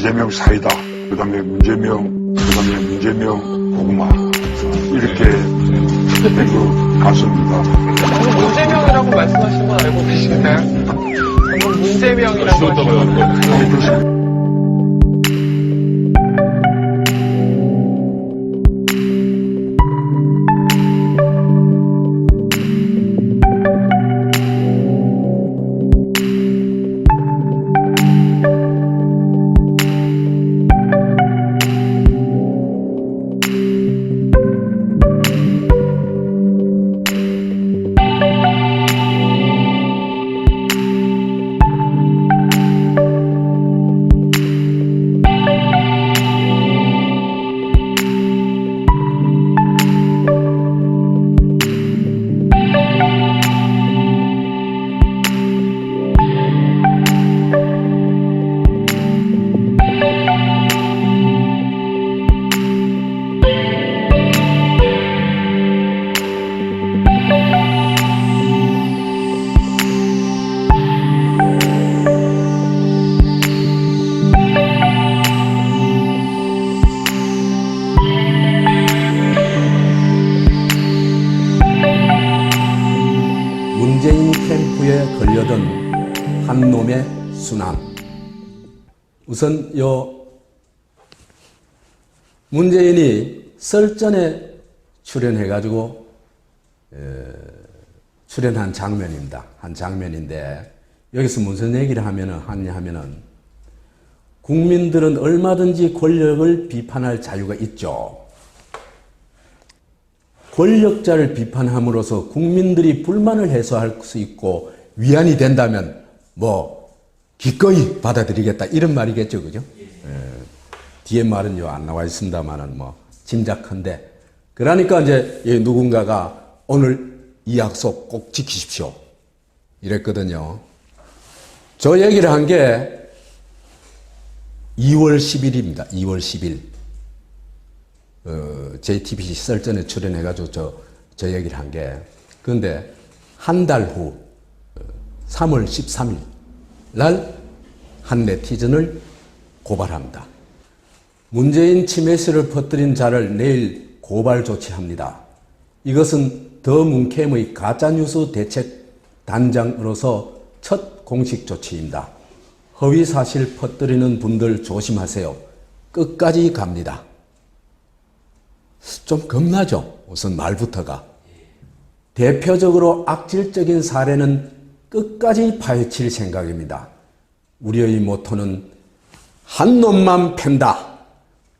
이재명 사이다, 그 다음에 문재명 고구마, 이렇게 된 것 같습니다. 방금 문재명이라고 말씀하신 건 알고 계신가요? 방금 문재명이라고 하신 건. 문재인 캠프에 걸려든 한 놈의 순환. 우선 문재인이 썰전에 출연해가지고 출연한 장면입니다. 한 장면인데 여기서 무슨 얘기를 하냐면은 국민들은 얼마든지 권력을 비판할 자유가 있죠. 권력자를 비판함으로써 국민들이 불만을 해소할 수 있고 위안이 된다면 기꺼이 받아들이겠다 이런 말이겠죠, 그죠? 뒤에 말은 안 나와 있습니다만은 짐작컨대. 그러니까 이제 누군가가 오늘 이 약속 꼭 지키십시오 이랬거든요. 저 얘기를 한 게 2월 10일입니다. 2월 10일. JTBC 썰전에 출연해가지고 저 얘기를 한 게. 그런데 한 달 후, 3월 13일 날 한 네티즌을 고발합니다. 문재인 침해설을 퍼뜨린 자를 내일 고발 조치합니다. 이것은 더 문캠의 가짜뉴스 대책 단장으로서 첫 공식 조치입니다. 허위 사실 퍼뜨리는 분들 조심하세요. 끝까지 갑니다. 좀 겁나죠? 우선 말부터가. 대표적으로 악질적인 사례는 끝까지 파헤칠 생각입니다. 우리의 모토는 한 놈만 팬다.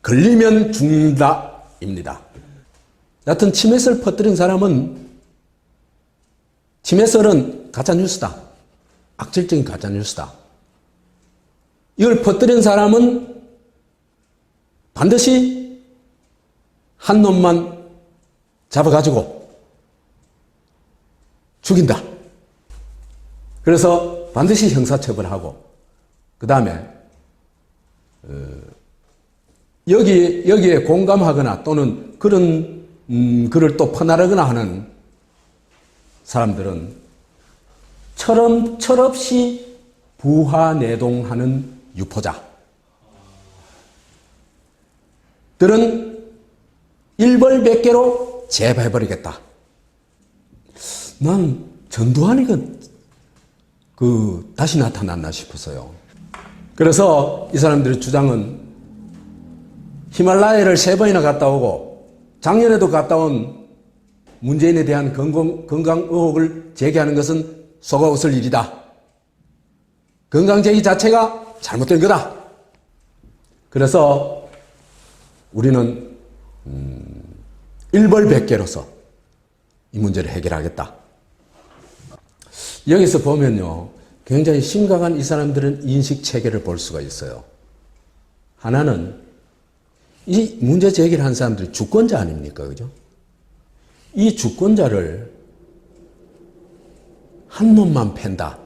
걸리면 죽는다. 입니다. 여하튼 침해설 퍼뜨린 사람은 침해설은 가짜뉴스다. 악질적인 가짜뉴스다. 이걸 퍼뜨린 사람은 반드시 한 놈만 잡아가지고 죽인다. 그래서 반드시 형사처벌하고 그 다음에 여기에 공감하거나 또는 그런 글을 또 퍼나르거나 하는 사람들은 철없이 부하내동하는 유포자들은 일벌백계로 제거해버리겠다. 난 전두환이가 다시 나타났나 싶었어요. 그래서 이 사람들의 주장은 히말라야를 3번이나 갔다 오고 작년에도 갔다 온 문재인에 대한 건강 의혹을 제기하는 것은 속아 웃을 일이다. 건강 제기 자체가 잘못된 거다. 그래서 우리는 일벌백계로서 이 문제를 해결하겠다. 여기서 보면요, 굉장히 심각한 이 사람들은 인식 체계를 볼 수가 있어요. 하나는 이 문제 제기를 한 사람들이 주권자 아닙니까? 그죠? 이 주권자를 한 놈만 팬다.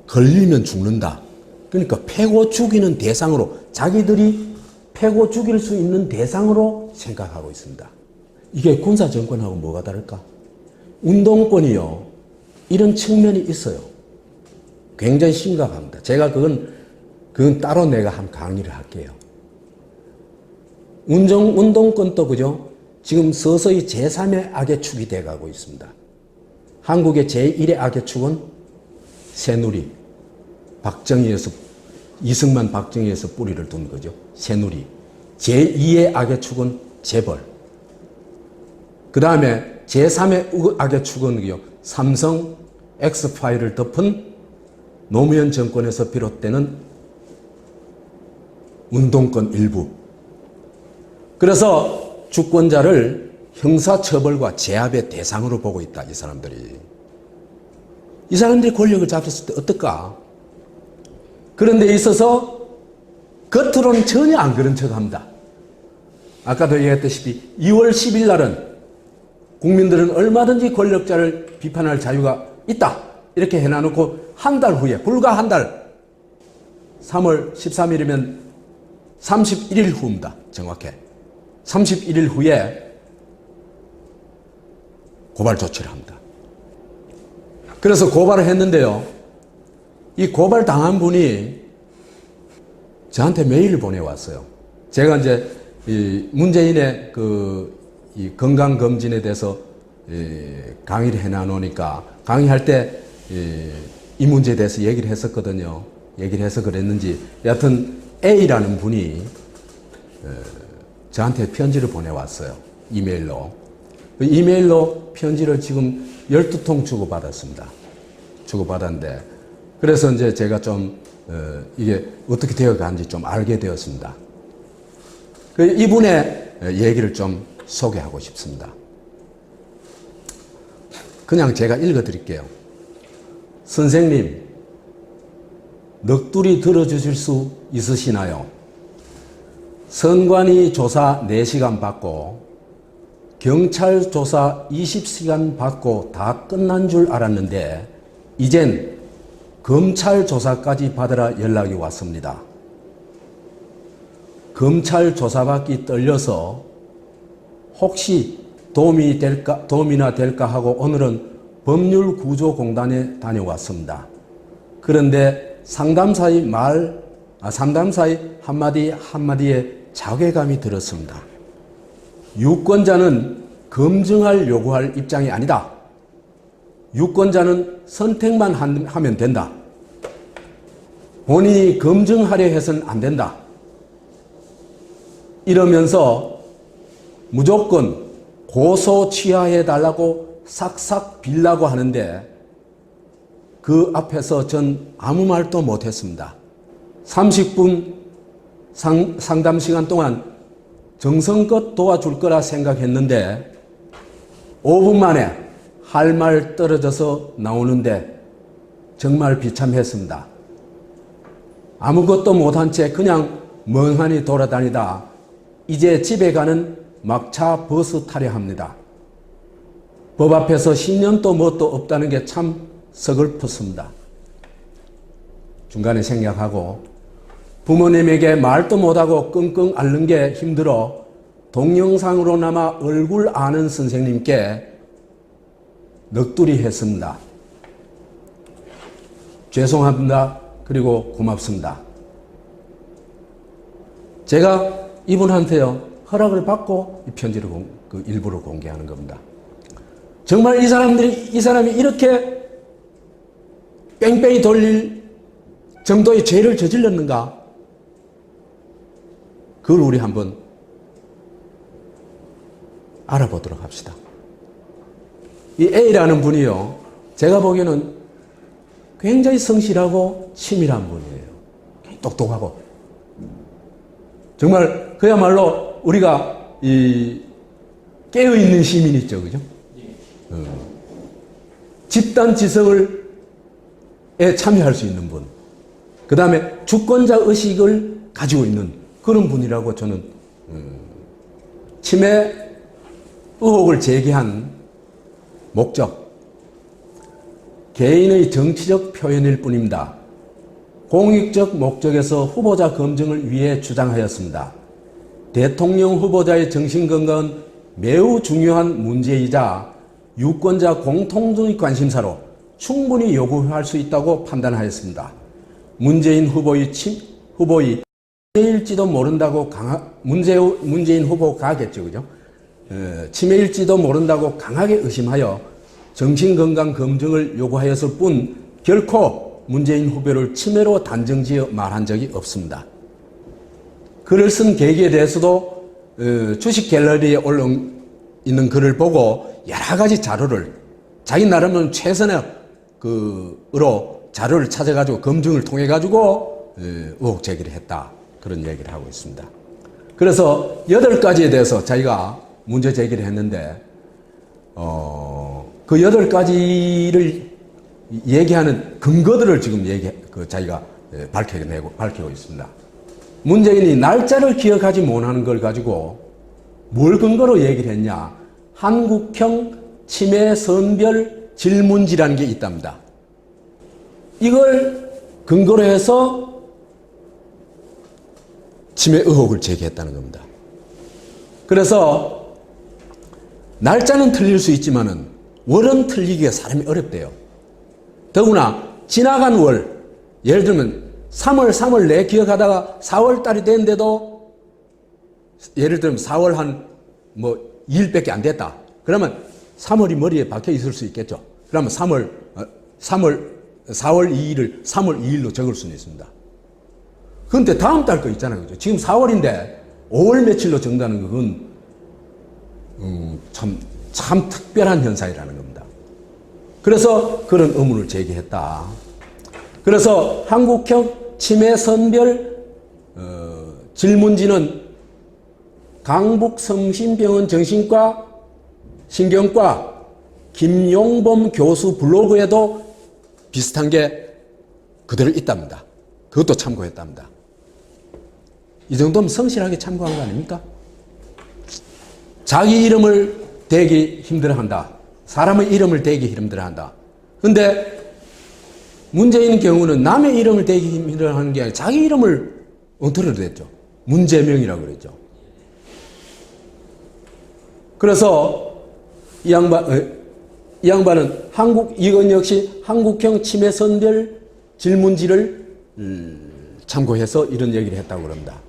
걸리면 죽는다. 그러니까 패고 죽이는 대상으로, 자기들이 패고 죽일 수 있는 대상으로 생각하고 있습니다. 이게 군사정권하고 뭐가 다를까? 운동권이요, 이런 측면이 있어요. 굉장히 심각합니다. 제가 그건 그건 따로 내가 한 강의를 할게요. 운동권도 그죠? 지금 서서히 제3의 악의 축이 돼가고 있습니다. 한국의 제1의 악의 축은 새누리, 이승만 박정희에서 뿌리를 둔 거죠. 새누리. 제2의 악의 축은 재벌. 그 다음에 제3의 악의 축은 삼성 엑스파일을 덮은 노무현 정권에서 비롯되는 운동권 일부. 그래서 주권자를 형사처벌과 제압의 대상으로 보고 있다. 이 사람들이. 이 사람들이 권력을 잡혔을 때 어떨까? 그런 데 있어서 겉으로는 전혀 안 그런 척합니다. 아까도 얘기했다시피 2월 10일 날은 국민들은 얼마든지 권력자를 비판할 자유가 있다. 이렇게 해놔놓고 한 달 후에, 불과 한 달, 3월 13일이면 31일 후입니다. 정확해. 31일 후에 고발 조치를 합니다. 그래서 고발을 했는데요. 이 고발 당한 분이 저한테 메일을 보내왔어요. 제가 이제 이 문재인의 이 건강검진에 대해서 강의를 해놔놓으니까 강의할 때 이 문제에 대해서 얘기를 했었거든요. 얘기를 해서 그랬는지 여하튼 A라는 분이 저한테 편지를 보내왔어요. 이메일로. 그 이메일로 편지를 지금 12통 주고받았습니다. 주고받았는데 그래서 이제 제가 좀 이게 어떻게 되어가는지 좀 알게 되었습니다. 이분의 얘기를 좀 소개하고 싶습니다. 그냥 제가 읽어드릴게요. 선생님, 넋두리 들어주실 수 있으시나요? 선관위 조사 4시간 받고 경찰 조사 20시간 받고 다 끝난 줄 알았는데 이젠 검찰 조사까지 받으라 연락이 왔습니다. 검찰 조사받기 떨려서 혹시 도움이나 될까 하고 오늘은 법률구조공단에 다녀왔습니다. 그런데 상담사의 한마디에 자괴감이 들었습니다. 유권자는 검증할 요구할 입장이 아니다. 유권자는 선택만 하면 된다. 본인이 검증하려 해서는 안 된다. 이러면서 무조건 고소 취하해달라고 싹싹 빌라고 하는데 그 앞에서 전 아무 말도 못했습니다. 30분 상담 시간 동안 정성껏 도와줄 거라 생각했는데 5분 만에 할 말 떨어져서 나오는데 정말 비참했습니다. 아무것도 못한 채 그냥 멍하니 돌아다니다 이제 집에 가는 막차 버스 타려 합니다. 법 앞에서 10년도 뭣도 없다는 게 참 서글펐습니다. 중간에 생략하고 부모님에게 말도 못하고 끙끙 앓는 게 힘들어 동영상으로나마 얼굴 아는 선생님께 넋두리 했습니다. 죄송합니다. 그리고 고맙습니다. 제가 이분한테요 허락을 받고 이 편지를 일부를 공개하는 겁니다. 정말 이 사람이 이렇게 뺑뺑이 돌릴 정도의 죄를 저질렀는가? 그걸 우리 한번 알아보도록 합시다. 이 A라는 분이요, 제가 보기에는 굉장히 성실하고 치밀한 분이에요. 똑똑하고. 정말 그야말로 우리가 깨어있는 시민 있죠, 그죠? 집단 지성에 참여할 수 있는 분. 그 다음에 주권자 의식을 가지고 있는 그런 분이라고 저는 침해 의혹을 제기한 목적. 개인의 정치적 표현일 뿐입니다. 공익적 목적에서 후보자 검증을 위해 주장하였습니다. 대통령 후보자의 정신건강은 매우 중요한 문제이자 유권자 공통적인 관심사로 충분히 요구할 수 있다고 판단하였습니다. 문재인 후보의 후보의 치매일지도 모른다고 문재인 후보가 하겠죠, 그죠? 치매일지도 모른다고 강하게 의심하여 정신건강검증을 요구하였을 뿐 결코 문재인 후보를 치매로 단정지어 말한 적이 없습니다. 글을 쓴 계기에 대해서도 주식 갤러리에 올라있는 글을 보고 여러 가지 자료를 자기 나름은 최선의 으로 자료를 찾아가지고 검증을 통해가지고 의혹 제기를 했다. 그런 얘기를 하고 있습니다. 그래서 8가지에 대해서 자기가 문제 제기를 했는데 그 8가지를 얘기하는 근거들을 지금 자기가 밝히고 있습니다. 문재인이 날짜를 기억하지 못하는 걸 가지고 뭘 근거로 얘기를 했냐? 한국형 치매 선별 질문지라는 게 있답니다. 이걸 근거로 해서 치매 의혹을 제기했다는 겁니다. 그래서 날짜는 틀릴 수 있지만은 월은 틀리기가 사람이 어렵대요. 더구나 지나간 월, 예를 들면 3월 내 기억하다가 4월 달이 됐는데도 예를 들면 4월 한 2일밖에 안 됐다. 그러면 3월이 머리에 박혀 있을 수 있겠죠. 그러면 4월 2일을 3월 2일로 적을 수는 있습니다. 그런데 다음 달 거 있잖아요. 그죠? 지금 4월인데 5월 며칠로 적는다는 건 참 특별한 현상이라는 겁니다. 그래서 그런 의문을 제기했다. 그래서 한국형 치매 선별 질문지는 강북성심병원 정신과 신경과 김용범 교수 블로그에도 비슷한 게 그대로 있답니다. 그것도 참고했답니다. 이 정도면 성실하게 참고한 거 아닙니까? 자기 이름을 대기 힘들어한다. 사람의 이름을 대기 힘들어한다. 근데 문재인 경우는 남의 이름을 대기 힘들어하는 게 아니라 자기 이름을 엉터리로 댔죠. 문재명이라고 그랬죠. 그래서 이 양반은 이건 역시 한국형 치매 선별 질문지를 참고해서 이런 얘기를 했다고 그럽니다.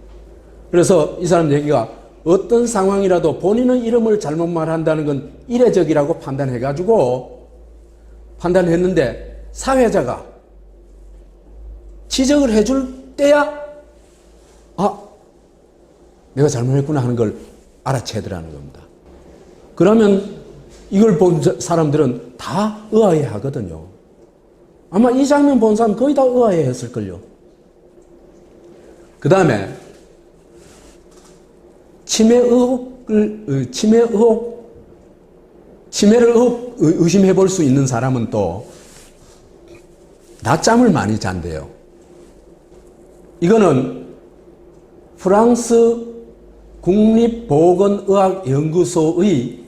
그래서 이 사람 얘기가 어떤 상황이라도 본인의 이름을 잘못 말한다는 건 이례적이라고 판단했는데 사회자가 지적을 해줄 때야 내가 잘못했구나 하는 걸 알아채더라는 겁니다. 그러면 이걸 본 사람들은 다 의아해 하거든요. 아마 이 장면 본 사람 거의 다 의아해 했을걸요. 그 다음에 치매를 의심해 볼 수 있는 사람은 또 낮잠을 많이 잔대요. 이거는 프랑스 국립보건의학연구소의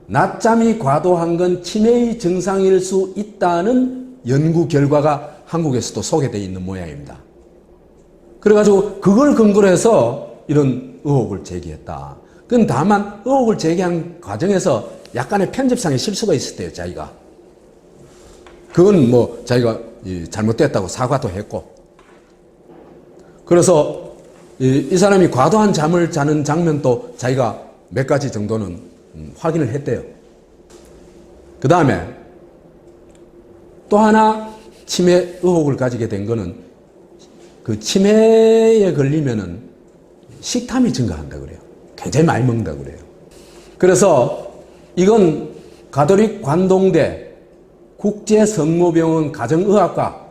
낮잠이 과도한 건 치매의 증상일 수 있다는 연구 결과가 한국에서도 소개되어 있는 모양입니다. 그래가지고 그걸 근거로 해서 이런 의혹을 제기했다. 그건 다만 의혹을 제기한 과정에서 약간의 편집상의 실수가 있었대요, 자기가. 그건 자기가 잘못됐다고 사과도 했고. 그래서 이 사람이 과도한 잠을 자는 장면도 자기가 몇 가지 정도는 확인을 했대요. 그 다음에 또 하나 치매 의혹을 가지게 된 거는 그 치매에 걸리면은 식탐이 증가한다 그래요. 굉장히 많이 먹는다 그래요. 그래서 이건 가톨릭 관동대 국제성모병원 가정의학과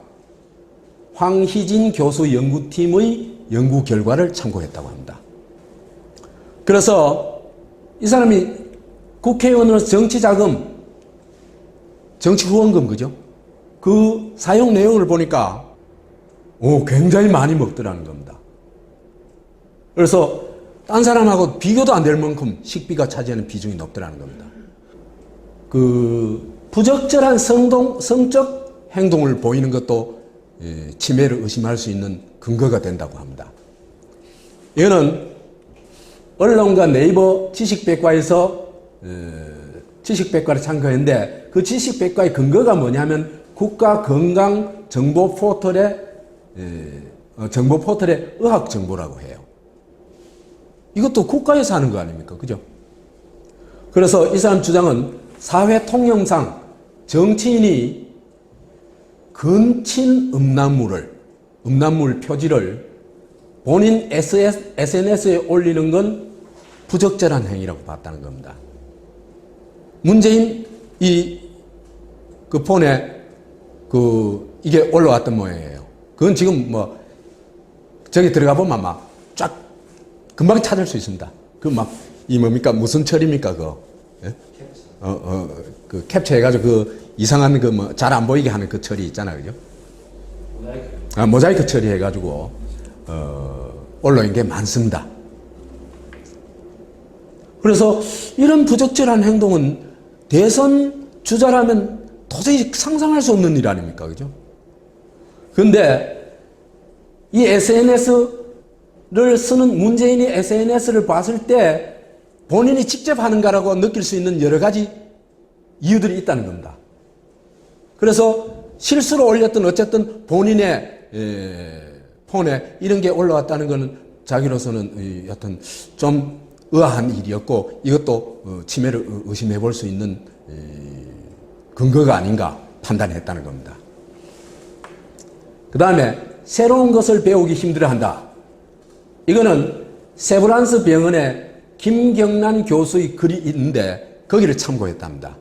황희진 교수 연구팀의 연구 결과를 참고했다고 합니다. 그래서 이 사람이 국회의원으로서 정치자금, 정치후원금, 그죠? 그 사용 내용을 보니까 굉장히 많이 먹더라는 겁니다. 그래서 딴 사람하고 비교도 안 될 만큼 식비가 차지하는 비중이 높더라는 겁니다. 그 부적절한 성적 행동을 보이는 것도 치매를 의심할 수 있는 근거가 된다고 합니다. 이거는 언론과 네이버 지식백과에서 지식백과를 참고했는데 그 지식백과의 근거가 뭐냐면 국가건강정보 포털에 정보 포털의 의학 정보라고 해요. 이것도 국가에서 하는 거 아닙니까? 그죠? 그래서 이 사람 주장은 사회 통념상 정치인이 근친 음란물 표지를 본인 SNS에 올리는 건 부적절한 행위라고 봤다는 겁니다. 문재인 그 폰에 이게 올라왔던 모양이에요. 그건 지금 저기 들어가 보면 막 쫙 금방 찾을 수 있습니다. 뭡니까? 무슨 철입니까? 예? 그 캡처해가지고 이상한 잘 안 보이게 하는 그 처리 있잖아요. 그죠? 모자이크 처리해가지고, 올라온 게 많습니다. 그래서 이런 부적절한 행동은 대선 주자라면 도저히 상상할 수 없는 일 아닙니까? 그죠? 근데 이 SNS를 쓰는 문재인이 SNS를 봤을 때 본인이 직접 하는가라고 느낄 수 있는 여러 가지 이유들이 있다는 겁니다. 그래서 실수로 올렸던 어쨌든 본인의 폰에 이런 게 올라왔다는 것은 자기로서는 여튼 좀 의아한 일이었고 이것도 침해를 의심해 볼 수 있는 근거가 아닌가 판단했다는 겁니다. 그 다음에 새로운 것을 배우기 힘들어한다. 이거는 세브란스 병원에 김경란 교수의 글이 있는데 거기를 참고했답니다.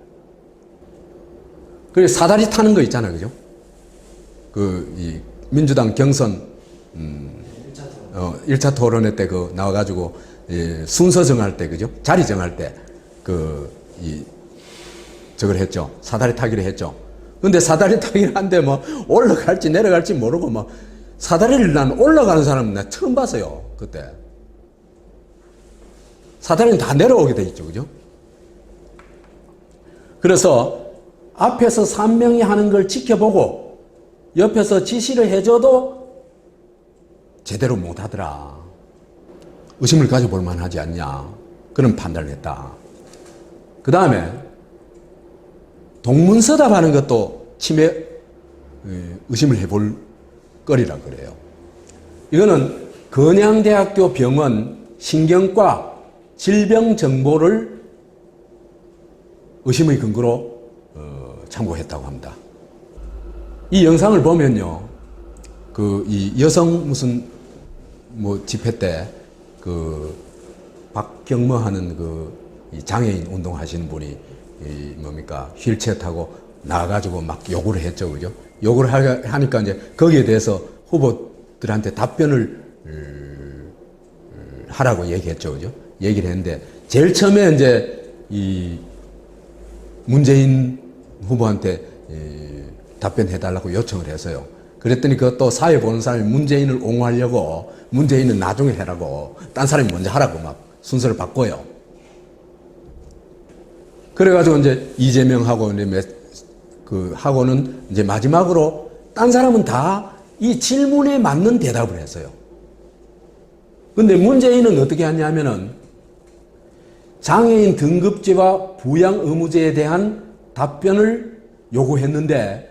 그리고 사다리 타는 거 있잖아요. 그죠? 이 민주당 경선 1차 토론회 때 나와가지고 순서 정할 때, 그죠? 자리 정할 때 저걸 했죠. 사다리 타기를 했죠. 근데 사다리 타기를 한데 올라갈지 내려갈지 모르고 사다리를 난 올라가는 사람은 나 처음 봤어요. 그때. 사다리는 다 내려오게 돼 있죠. 그죠? 그래서 앞에서 3명이 하는 걸 지켜보고 옆에서 지시를 해줘도 제대로 못하더라. 의심을 가져볼 만하지 않냐. 그런 판단을 했다. 그 다음에 동문서답하는 것도 침해 의심을 해볼 거리라 그래요. 이거는 건양대학교 병원 신경과 질병 정보를 의심의 근거로 참고했다고 합니다. 이 영상을 보면요, 이 여성 무슨 집회 때 박경모 하는 이 장애인 운동하시는 분이 휠체어 타고 나가가지고 막 요구를 했죠, 그죠? 요구를 하니까 이제 거기에 대해서 후보들한테 답변을 하라고 얘기했죠, 그죠? 얘기를 했는데 제일 처음에 이제 이 문재인 후보한테 답변해달라고 요청을 했어요. 그랬더니 그것도 사회 보는 사람이 문재인을 옹호하려고 문재인은 나중에 해라고 딴 사람이 먼저 하라고 막 순서를 바꿔요. 그래가지고 이제 이재명하고 하고는 이제 마지막으로 딴 사람은 다 이 질문에 맞는 대답을 했어요. 근데 문재인은 어떻게 하냐면은 장애인 등급제와 부양 의무제에 대한 답변을 요구했는데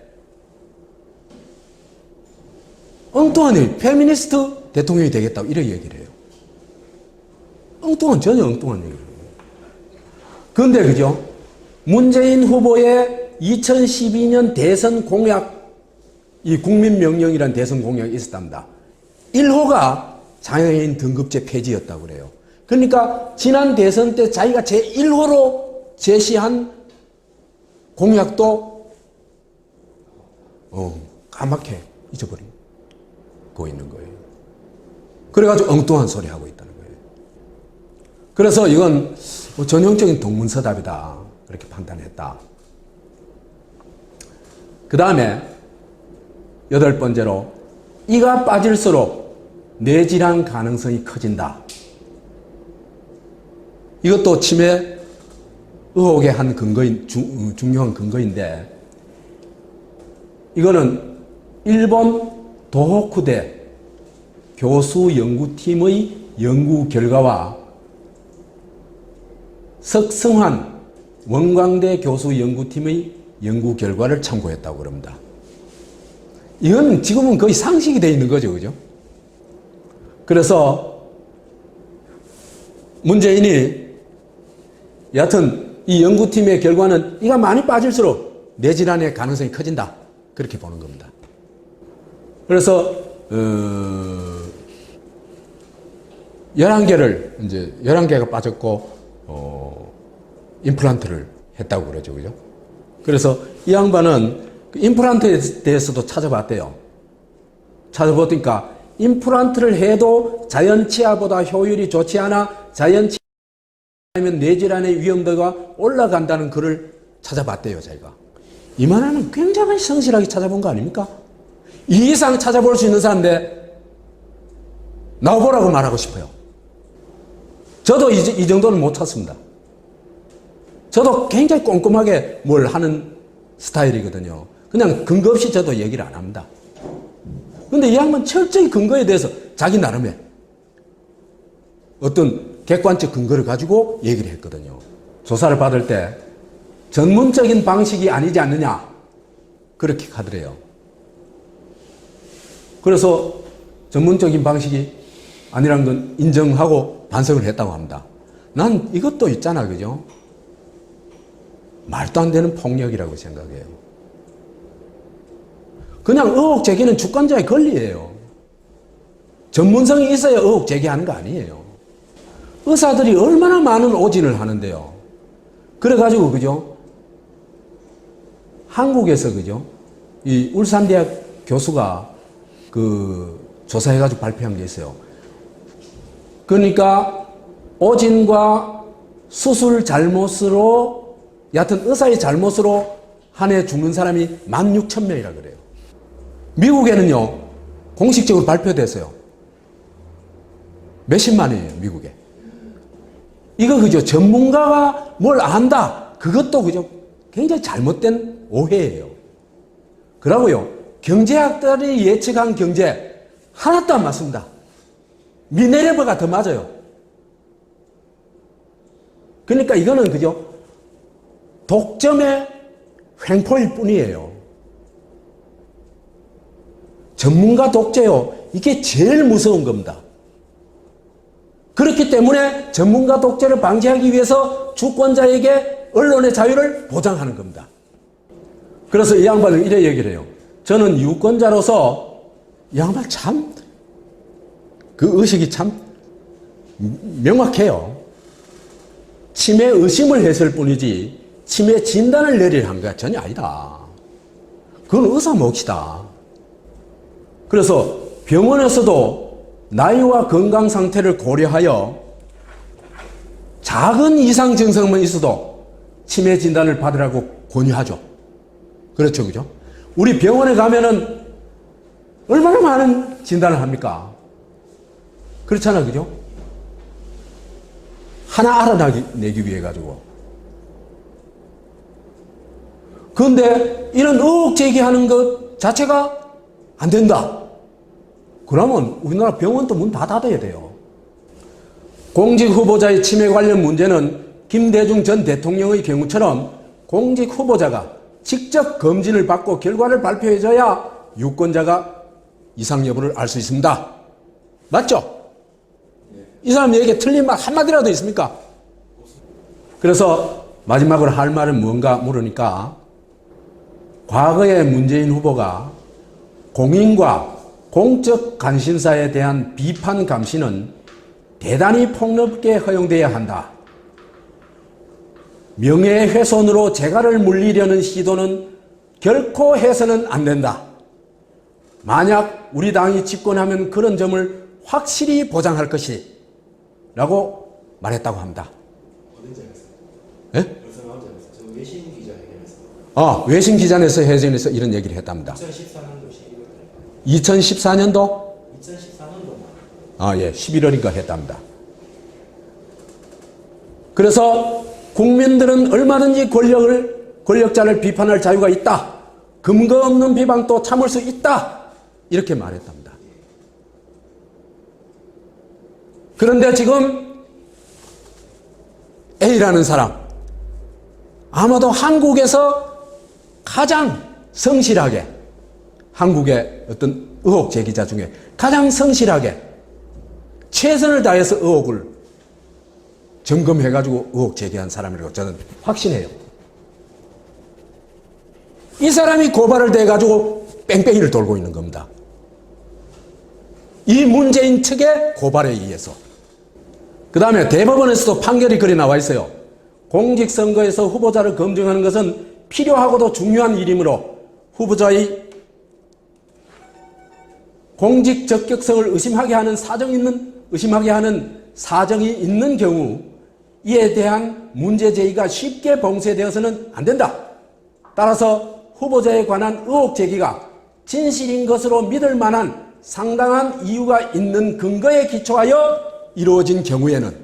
엉뚱한 일, 페미니스트 대통령이 되겠다고 이렇게 얘기를 해요. 전혀 엉뚱한 얘기를 해요. 그런데 그죠? 문재인 후보의 2012년 대선 공약, 이 국민명령이라는 대선 공약이 있었답니다. 1호가 장애인 등급제 폐지였다고 그래요. 그러니까 지난 대선 때 자기가 제1호로 제시한 공약도 까맣게 잊어버리고 있는 거예요. 그래가지고 엉뚱한 소리 하고 있다는 거예요. 그래서 이건 전형적인 동문서답이다. 그렇게 판단했다. 그 다음에 8번째로 이가 빠질수록 뇌질환 가능성이 커진다. 이것도 치매 의혹의 한 근거인, 중요한 근거인데 이거는 일본 도호쿠대 교수 연구팀의 연구 결과와 석성환 원광대 교수 연구팀의 연구 결과를 참고했다고 그럽니다. 이건 지금은 거의 상식이 되어 있는 거죠. 그죠? 그래서 문재인이 여하튼 이 연구팀의 결과는 이가 많이 빠질수록 뇌질환의 가능성이 커진다. 그렇게 보는 겁니다. 그래서 11개가 빠졌고 임플란트를 했다고 그러죠. 그죠? 그래서 이 양반은 임플란트에 대해서도 찾아봤대요. 찾아보니까 임플란트를 해도 자연치아보다 효율이 좋지 않아 자연치아면 뇌질환의 위험도가 올라간다는 글을 찾아봤대요. 자기가. 이만하면 굉장히 성실하게 찾아본 거 아닙니까? 이 이상 찾아볼 수 있는 사람인데 나와보라고 말하고 싶어요. 저도 이 정도는 못 찾습니다. 저도 굉장히 꼼꼼하게 뭘 하는 스타일이거든요. 그냥 근거 없이 저도 얘기를 안 합니다. 근데 이 양반 철저히 근거에 대해서 자기 나름의 어떤 객관적 근거를 가지고 얘기를 했거든요. 조사를 받을 때 전문적인 방식이 아니지 않느냐 그렇게 하더래요. 그래서 전문적인 방식이 아니란 건 인정하고 반성을 했다고 합니다. 난 이것도 있잖아, 그죠? 말도 안 되는 폭력이라고 생각해요. 그냥 의혹 제기는 주권자의 권리예요. 전문성이 있어야 의혹 제기하는 거 아니에요. 의사들이 얼마나 많은 오진을 하는데요. 그래가지고, 그죠? 한국에서, 그죠? 이 울산대학 교수가 조사해가지고 발표한 게 있어요. 그러니까 오진과 수술 잘못으로, 여하튼 의사의 잘못으로 한 해 죽는 사람이 16,000명이라 그래요. 미국에는요, 공식적으로 발표됐어요. 몇십만이에요, 미국에. 이거 그죠? 전문가가 뭘 안다. 그것도 그죠? 굉장히 잘못된 오해예요. 그러고요, 경제학들이 예측한 경제 하나도 안 맞습니다. 미네르바가 더 맞아요. 그러니까 이거는 그죠? 독점의 횡포일 뿐이에요. 전문가 독재요. 이게 제일 무서운 겁니다. 그렇기 때문에 전문가 독재를 방지하기 위해서 주권자에게 언론의 자유를 보장하는 겁니다. 그래서 이 양반은 이래 얘기를 해요. 저는 유권자로서 이 양반 참, 그 의식이 참 명확해요. 치매 의심을 했을 뿐이지 치매 진단을 내리려 한 거야 전혀 아니다. 그건 의사 몫이다. 그래서 병원에서도 나이와 건강 상태를 고려하여 작은 이상 증상만 있어도 치매 진단을 받으라고 권유하죠. 그렇죠, 그죠? 우리 병원에 가면은 얼마나 많은 진단을 합니까? 그렇잖아, 그죠? 하나 알아내기 위해 가지고. 그런데 이런 의혹 제기하는 것 자체가 안 된다. 그러면 우리나라 병원도 문 다 닫아야 돼요. 공직 후보자의 치매 관련 문제는 김대중 전 대통령의 경우처럼 공직 후보자가 직접 검진을 받고 결과를 발표해줘야 유권자가 이상 여부를 알 수 있습니다. 맞죠? 이 사람 얘기에 틀린 말 한마디라도 있습니까? 그래서 마지막으로 할 말은 뭔가 물으니까 과거에 문재인 후보가 공인과 공적 관심사에 대한 비판 감시는 대단히 폭넓게 허용되어야 한다. 명예훼손으로 재갈을 물리려는 시도는 결코 해서는 안 된다. 만약 우리 당이 집권하면 그런 점을 확실히 보장할 것이 라고 말했다고 합니다. 예? 외신 기자회견에서. 외신 기자회견에서 이런 얘기를 했답니다. 2014년도 11월. 2014년도? 2014년도만. 예, 11월인가 했답니다. 그래서 국민들은 얼마든지 권력자를 비판할 자유가 있다. 근거 없는 비방도 참을 수 있다. 이렇게 말했답니다. 그런데 지금 A라는 사람, 아마도 한국에서 가장 성실하게, 한국의 어떤 의혹 제기자 중에 가장 성실하게 최선을 다해서 의혹을 점검해가지고 의혹 제기한 사람이라고 저는 확신해요. 이 사람이 고발을 돼가지고 뺑뺑이를 돌고 있는 겁니다. 이 문재인 측의 고발에 의해서. 그 다음에 대법원에서도 판결이 그리 나와 있어요. 공직선거에서 후보자를 검증하는 것은 필요하고도 중요한 일이므로 후보자의 공직 적격성을 의심하게 하는 사정이 있는 경우 이에 대한 문제 제기가 쉽게 봉쇄되어서는 안 된다. 따라서 후보자에 관한 의혹 제기가 진실인 것으로 믿을 만한 상당한 이유가 있는 근거에 기초하여 이루어진 경우에는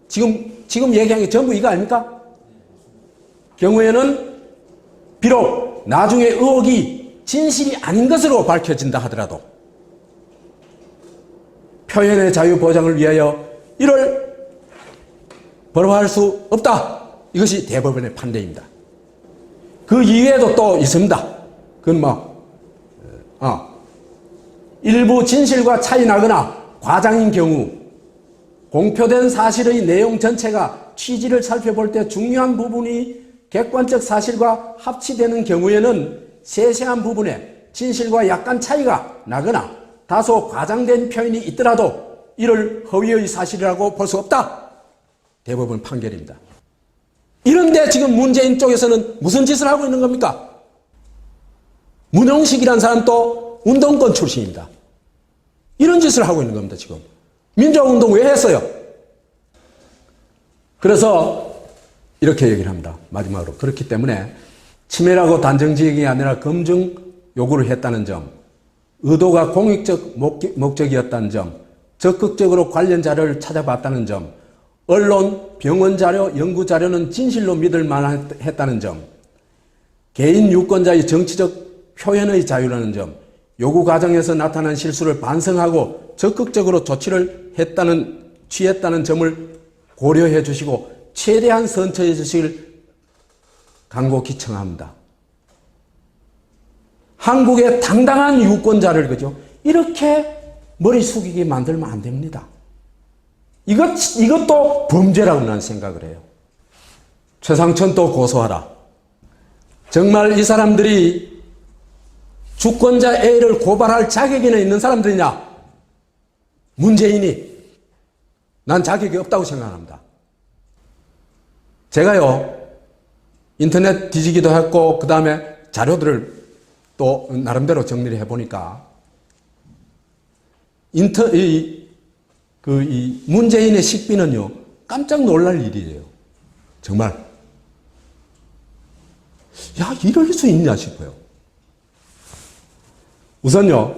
지금 얘기한 게 전부 이거 아닙니까? 경우에는 비록 나중에 의혹이 진실이 아닌 것으로 밝혀진다 하더라도 표현의 자유 보장을 위하여 이를 벌호할 수 없다. 이것이 대법원의 판례입니다. 그 이외에도 또 있습니다. 그건 일부 진실과 차이 나거나 과장인 경우 공표된 사실의 내용 전체가 취지를 살펴볼 때 중요한 부분이 객관적 사실과 합치되는 경우에는 세세한 부분에 진실과 약간 차이가 나거나 다소 과장된 표현이 있더라도 이를 허위의 사실이라고 볼 수 없다. 대법원 판결입니다. 이런데 지금 문재인 쪽에서는 무슨 짓을 하고 있는 겁니까? 문용식이라는 사람도 운동권 출신입니다. 이런 짓을 하고 있는 겁니다. 지금 민주화운동 왜 했어요? 그래서 이렇게 얘기를 합니다. 마지막으로. 그렇기 때문에 치매라고 단정지역이 아니라 검증 요구를 했다는 점, 의도가 공익적 목적이었다는 점, 적극적으로 관련 자료를 찾아봤다는 점, 언론, 병원 자료, 연구 자료는 진실로 믿을 만했다는 점, 개인 유권자의 정치적 표현의 자유라는 점, 요구 과정에서 나타난 실수를 반성하고 적극적으로 조치를 취했다는 점을 고려해 주시고 최대한 선처해 주시길 간곡히 청합니다. 한국의 당당한 유권자를 그죠? 이렇게 머리 숙이게 만들면 안 됩니다. 이것도 범죄라고 나는 생각을 해요. 최상천도 고소하라. 정말 이 사람들이 주권자 A를 고발할 자격이나 있는 사람들이냐? 문재인이 난 자격이 없다고 생각합니다. 제가요 인터넷 뒤지기도 했고 그 다음에 자료들을 또 나름대로 정리를 해보니까 이 문재인의 식비는요 깜짝 놀랄 일이에요. 정말 야 이럴 수 있냐 싶어요. 우선요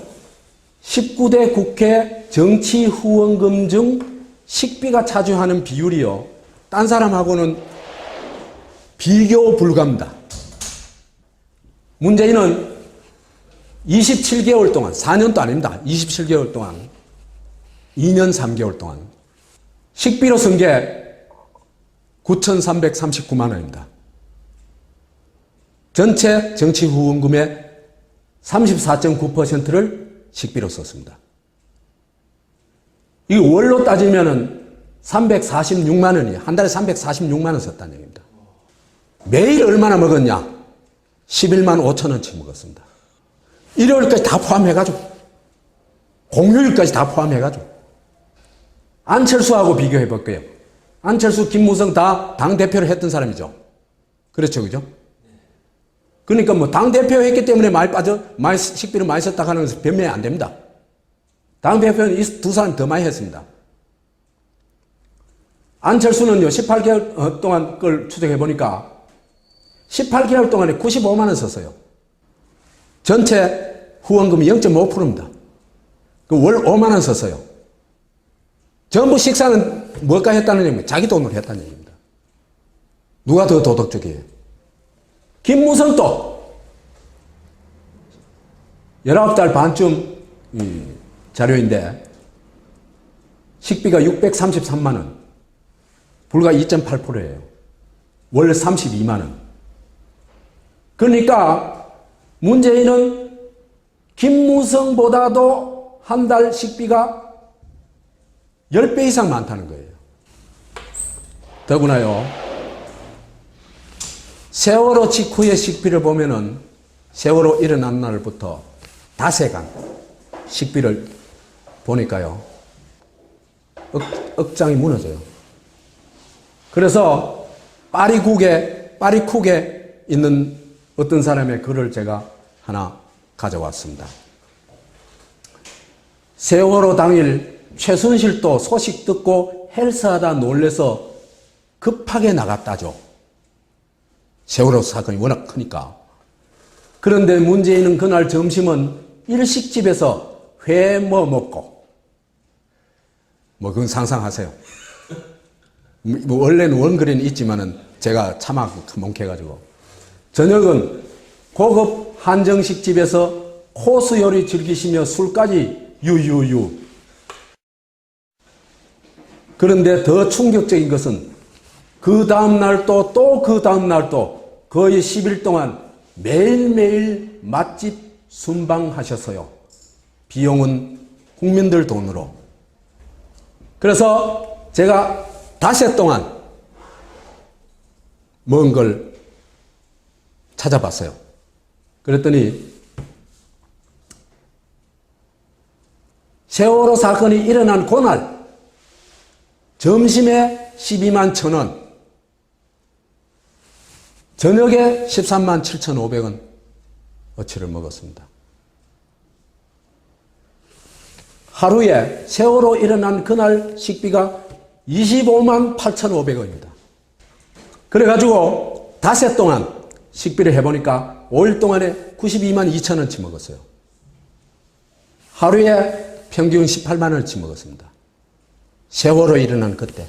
19대 국회 정치 후원금 중 식비가 차지하는 비율이요 딴 사람하고는 비교 불가입니다. 문재인은 27개월 동안 4년도 아닙니다. 27개월 동안 2년 3개월 동안 식비로 쓴 게 9,339만 원입니다. 전체 정치 후원금의 34.9%를 식비로 썼습니다. 이 월로 따지면은 346만 원이에요. 한 달에 346만 원 썼다는 얘기입니다. 매일 얼마나 먹었냐? 11만 5천 원치 먹었습니다. 일요일까지 다 포함해가지고 공휴일까지 다 포함해가지고 안철수하고 비교해 볼게요. 안철수, 김무성 다 당대표를 했던 사람이죠. 그렇죠, 그죠? 그러니까 뭐 당대표 했기 때문에 식비를 많이 썼다 하는 것은 변명이 안 됩니다. 당대표는 이 두 사람 더 많이 했습니다. 안철수는요, 18개월 동안 걸 추적해 보니까 18개월 동안에 95만 원 썼어요. 전체 후원금이 0.5%입니다. 월 5만 원 썼어요. 전부 식사는 뭘까 했다는 얘기입니다. 자기 돈으로 했다는 얘기입니다. 누가 더 도덕적이에요? 김무성도 19달 반쯤 자료인데 식비가 633만 원, 불과 2.8%예요. 월 32만 원. 그러니까 문재인은 김무성보다도 한 달 식비가 10배 이상 많다는 거예요. 더구나요, 세월호 직후의 식비를 보면은 세월호 일어난 날부터 닷새간 식비를 보니까요, 억장이 무너져요. 그래서 파리쿡에 있는 어떤 사람의 글을 제가 하나 가져왔습니다. 세월호 당일 최순실도 소식 듣고 헬스하다 놀래서 급하게 나갔다죠. 세월호 사건이 워낙 크니까. 그런데 문재인은 그날 점심은 일식집에서 회 먹고, 그건 상상하세요. 원래는 원거리는 있지만은 제가 차마 멍해가지고. 저녁은 고급 한정식집에서 코스 요리 즐기시며 술까지 유유유. 그런데 더 충격적인 것은 그 다음날도 또 그 다음날도 거의 10일 동안 매일매일 맛집 순방하셨어요. 비용은 국민들 돈으로. 그래서 제가 닷새 동안 먹은 걸 찾아봤어요. 그랬더니 세월호 사건이 일어난 그날 점심에 12만 1,000원, 저녁에 13만 7,500원 어치를 먹었습니다. 하루에 세월호 일어난 그날 식비가 25만 8,500원입니다. 그래가지고 닷새 동안 식비를 해보니까 5일 동안에 92만 2천원치 먹었어요. 하루에 평균 18만 원치 먹었습니다. 세월호 일어난 그때.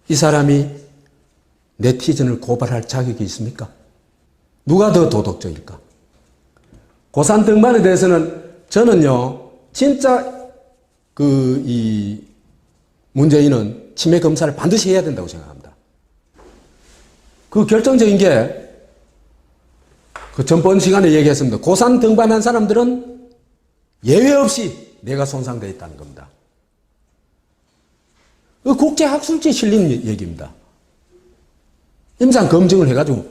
이 사람이 네티즌을 고발할 자격이 있습니까? 누가 더 도덕적일까? 고산 등반에 대해서는 저는요, 진짜 이 문재인은 치매 검사를 반드시 해야 된다고 생각합니다. 그 결정적인 게 그 전번 시간에 얘기했습니다. 고산 등반한 사람들은 예외 없이 뇌가 손상되어 있다는 겁니다. 그 국제학술지에 실린 얘기입니다. 임상 검증을 해가지고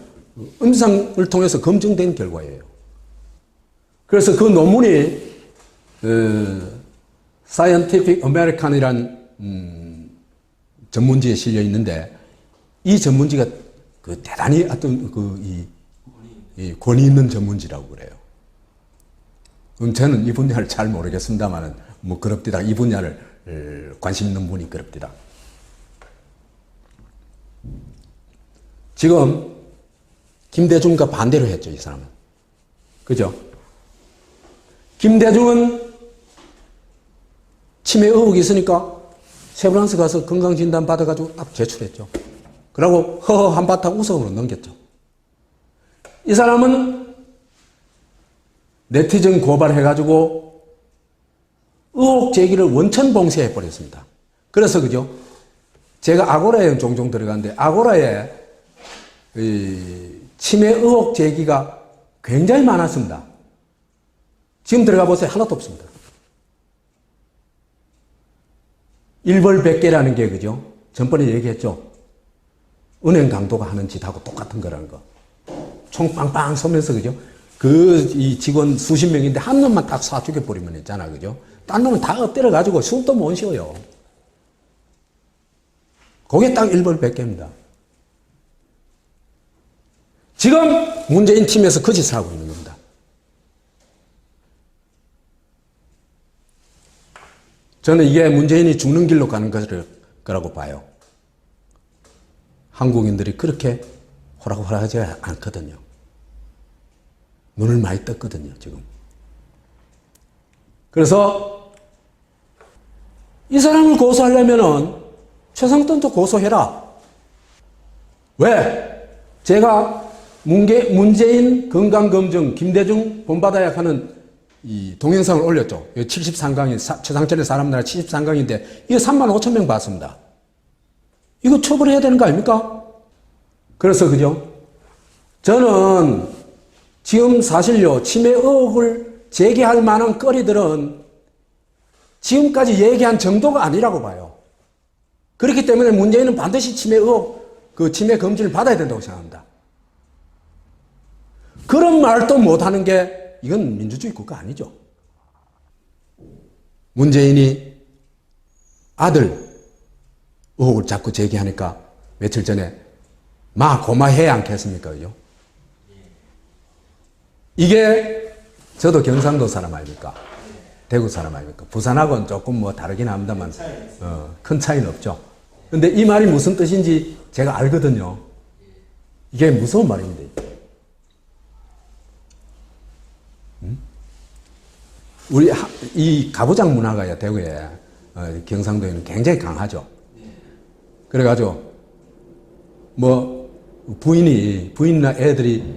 임상을 통해서 검증된 결과예요. 그래서 그 논문이 Scientific American이라는 전문지에 실려 있는데 이 전문지가 그 대단히 어떤 이 권위 있는 전문지라고 그래요. 저는 이 분야를 잘 모르겠습니다만은 그럽디다. 이 분야를 관심 있는 분이 그럽디다. 지금 김대중과 반대로 했죠, 이 사람은. 그죠? 김대중은 치매 의혹이 있으니까 세브란스 가서 건강진단 받아가지고 딱 제출했죠. 그러고 허허 한바탕 웃음으로 넘겼죠. 이 사람은 네티즌 고발해가지고 의혹 제기를 원천 봉쇄해버렸습니다. 그래서 그죠? 제가 아고라에 종종 들어가는데 아고라에 치매 의혹 제기가 굉장히 많았습니다. 지금 들어가 보세요. 하나도 없습니다. 일벌백계라는 게 그죠? 전번에 얘기했죠? 은행 강도가 하는 짓하고 똑같은 거라는 거. 총 빵빵 쏘면서 그죠? 이 직원 수십 명인데 한 놈만 딱 쏴 죽여버리면 있잖아. 그죠? 딴 놈은 다 엎드려가지고 숨도 못 쉬어요. 그게 딱 일벌백계입니다. 지금 문재인 팀에서 그 짓을 하고 있는 겁니다. 저는 이게 문재인이 죽는 길로 가는 거라고 봐요. 한국인들이 그렇게 호락호락하지 않거든요. 눈을 많이 떴거든요, 지금. 그래서 이 사람을 고소하려면은 최상돈도 고소해라. 왜? 제가 문재인 건강검증 김대중 본받아야 하는 이 동영상을 올렸죠. 73강인, 최상철의 사람나라 73강인데, 이거 35,000명 봤습니다. 이거 처벌해야 되는 거 아닙니까? 그래서, 그죠? 저는 지금 사실요, 치매 의혹을 제기할 만한 거리들은 지금까지 얘기한 정도가 아니라고 봐요. 그렇기 때문에 문재인은 반드시 침해 의혹, 그 침해 검진을 받아야 된다고 생각합니다. 그런 말도 못하는 게 이건 민주주의 국가 아니죠. 문재인이 아들 의혹을 자꾸 제기하니까 며칠 전에 고마해야 않겠습니까? 그죠? 이게 저도 경상도 사람 아닙니까? 대구 사람 아닙니까? 부산하고는 조금 뭐 다르긴 합니다만 큰 차이는 없죠. 근데 이 말이 무슨 뜻인지 제가 알거든요. 이게 무서운 말입니다. 우리 이 가부장 문화가 대구에 경상도에는 굉장히 강하죠. 그래가지고 뭐 부인이나 애들이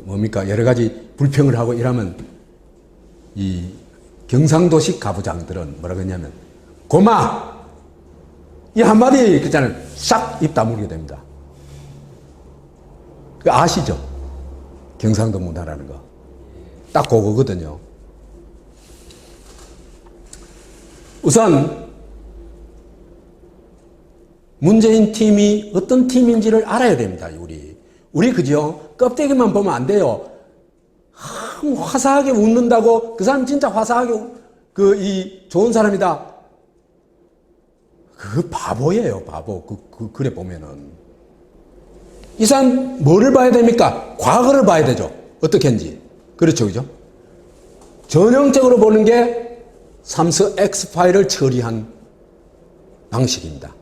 뭡니까 여러 가지 불평을 하고 이러면 이 경상도식 가부장들은 뭐라고 했냐면 고마 이 한마디 그잖아요. 싹 입 다물게 됩니다. 그 아시죠? 경상도 문화라는 거. 딱 그거거든요. 우선 문재인 팀이 어떤 팀인지를 알아야 됩니다. 우리 그죠? 껍데기만 보면 안 돼요. 화사하게 웃는다고 그 사람 진짜 화사하게 좋은 사람이다. 그 바보예요, 바보. 그래 보면은 이 사람 뭐를 봐야 됩니까? 과거를 봐야 되죠. 어떻게 했는지. 그렇죠, 그죠? 전형적으로 보는 게 삼성 X파일을 처리한 방식입니다.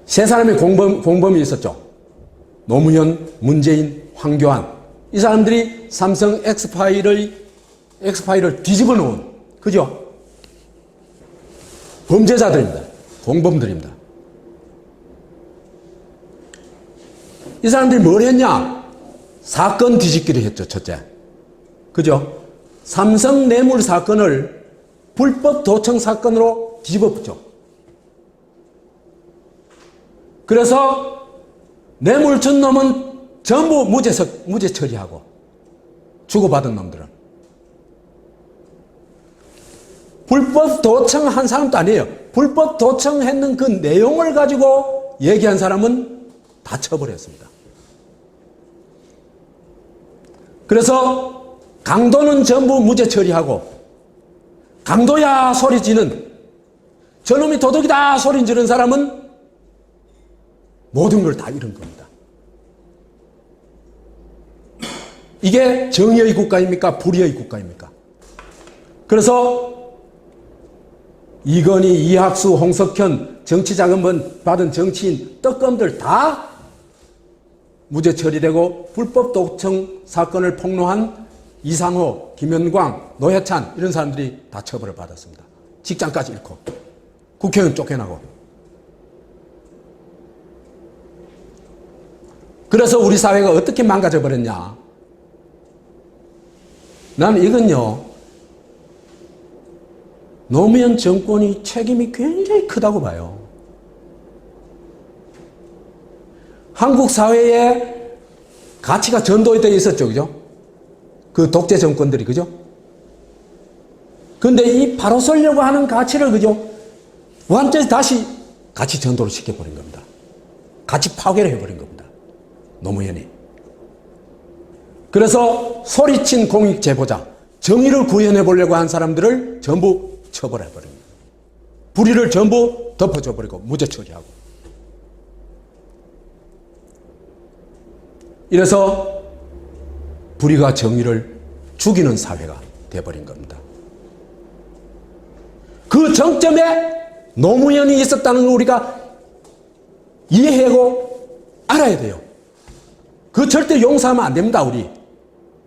세 사람의 공범이 있었죠. 노무현, 문재인, 황교안. 이 사람들이 삼성 X파일을 뒤집어 놓은, 그죠? 범죄자들입니다. 공범들입니다. 이 사람들이 뭘 했냐? 사건 뒤집기를 했죠, 첫째. 그죠? 삼성 뇌물 사건을 불법 도청 사건으로 뒤집어 붙죠. 그래서 뇌물 준 놈은 전부 무죄 처리하고 주고받은 놈들은 불법 도청한 사람도 아니에요. 불법 도청했는 그 내용을 가지고 얘기한 사람은 다 처벌했습니다. 그래서 강도는 전부 무죄 처리하고 강도야 소리 지는 저놈이 도둑이다 소리 지르는 사람은 모든 걸 다 잃은 겁니다. 이게 정의의 국가입니까? 불의의 국가입니까? 그래서 이건희, 이학수, 홍석현 정치자금 받은 정치인 떡검들 다 무죄 처리되고 불법 도청 사건을 폭로한 이상호, 김현광, 노회찬 이런 사람들이 다 처벌을 받았습니다. 직장까지 잃고 국회의원 쫓겨나고. 그래서 우리 사회가 어떻게 망가져 버렸냐? 나는 이건요, 노무현 정권이 책임이 굉장히 크다고 봐요. 한국 사회에 가치가 전도되어 있었죠, 그죠? 그 독재 정권들이, 그죠? 근데 이 바로 서려고 하는 가치를, 그죠? 완전히 다시 가치 전도를 시켜버린 겁니다. 가치 파괴를 해버린 겁니다. 노무현이. 그래서 소리친 공익 제보자, 정의를 구현해 보려고 한 사람들을 전부 처벌해버립니다. 불의를 전부 덮어줘버리고 무죄 처리하고. 이래서 불의가 정의를 죽이는 사회가 돼버린 겁니다. 그 정점에 노무현이 있었다는 걸 우리가 이해하고 알아야 돼요. 그 절대 용서하면 안 됩니다, 우리.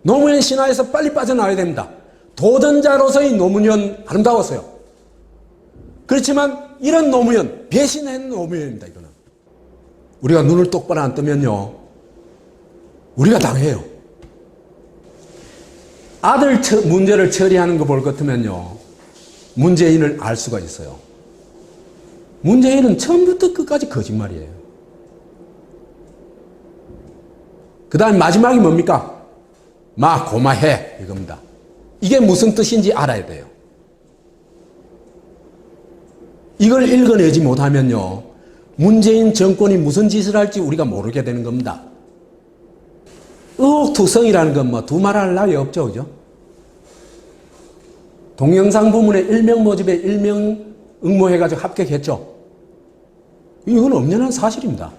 노무현 신화에서 빨리 빠져나와야 됩니다. 도전자로서의 노무현 아름다웠어요. 그렇지만 이런 노무현, 배신한 노무현입니다, 이거는. 우리가 눈을 똑바로 안 뜨면요, 우리가 당해요. 아들 문제를 처리하는 거 볼 것 같으면요, 문재인을 알 수가 있어요. 문재인은 처음부터 끝까지 거짓말이에요. 그 다음 마지막이 뭡니까? 고마해, 이겁니다. 이게 무슨 뜻인지 알아야 돼요. 이걸 읽어내지 못하면요, 문재인 정권이 무슨 짓을 할지 우리가 모르게 되는 겁니다. 의혹투성이라는 건 뭐 두말할 나위 없죠, 그죠? 동영상 부문에 일명 모집에 일명 응모해가지고 합격했죠. 이건 엄연한 사실입니다.